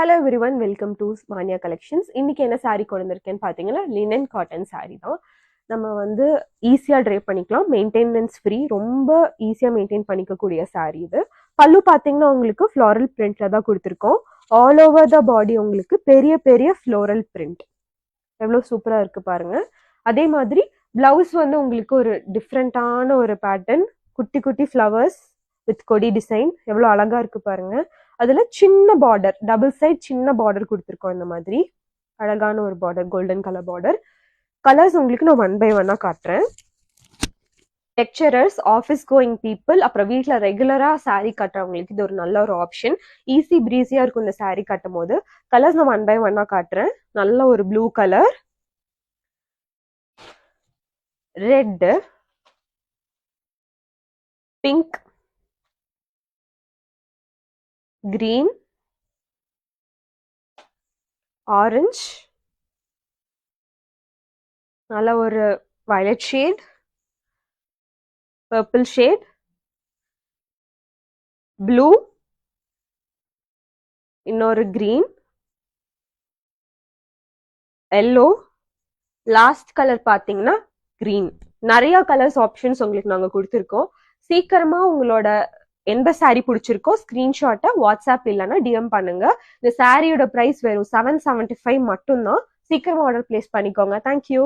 Hello everyone, welcome to Mania Collections. இன்னைக்கு என்ன saree கொண்டு வந்திருக்கேன்னு பாத்தீங்கன்னா லினன் காட்டன் saree தான். நம்ம வந்து ஈஸியா ட்ரேப் பண்ணிக்கலாம், மெயின்டெனன்ஸ் ஃப்ரீ, ரொம்ப ஈஸியா மெயின்டைன் பண்ணிக்கக்கூடிய saree இது. பல்லு பாத்தீங்கன்னா உங்களுக்கு ஃப்ளாரல் பிரிண்ட்ல தான் கொடுத்துருக்கோம். ஆல் ஓவர் த பாடி உங்களுக்கு பெரிய பெரிய ஃப்ளோரல் பிரிண்ட், எவ்வளவு சூப்பரா இருக்கு பாருங்க. அதே மாதிரி பிளவுஸ் வந்து உங்களுக்கு ஒரு டிஃப்ரெண்டான ஒரு பேட்டர்ன், குட்டி குட்டி ஃப்ளவர்ஸ் வித் கொடி டிசைன், எவ்வளவு அழகா இருக்கு பாருங்க. அதுல சின்ன பார்டர், டபுள் சைட் சின்ன பார்டர் கொடுத்துருக்கோம். இந்த மாதிரி அழகான ஒரு border, golden colour border. Colours உங்களுக்கு நான் 1 by 1 காட்டுறேன். லெக்சரர்ஸ், ஆஃபீஸ் கோயிங் பீப்புள், அப்புறம் வீட்டில் ரெகுலரா சாரீ கட்டுறவங்களுக்கு இது ஒரு நல்ல ஒரு ஆப்ஷன். ஈஸி பிரீஸியா இருக்கும் இந்த சாரீ கட்டும் போது. கலர்ஸ் நான் 1 by 1 காட்டுறேன். நல்ல ஒரு blue colour, red, pink, green, orange, நல்ல ஒரு violet shade, purple shade, blue, இன்னொரு green, yellow, லாஸ்ட் கலர் பாத்தீங்கன்னா green. நிறைய கலர்ஸ் ஆப்ஷன்ஸ் உங்களுக்கு நாங்க கொடுத்துருக்கோம். சீக்கிரமா உங்களோட எந்த சாரீ பிடிச்சிருக்கோ ஸ்கிரீன்ஷாட்டை வாட்ஸ்அப் இல்லைன்னா டிஎம் பண்ணுங்க. இந்த சாரியோட பிரைஸ் வெறும் 775 மட்டும்தான். சீக்கிரமா ஆர்டர் பிளேஸ் பண்ணிக்கோங்க. தேங்க்யூ.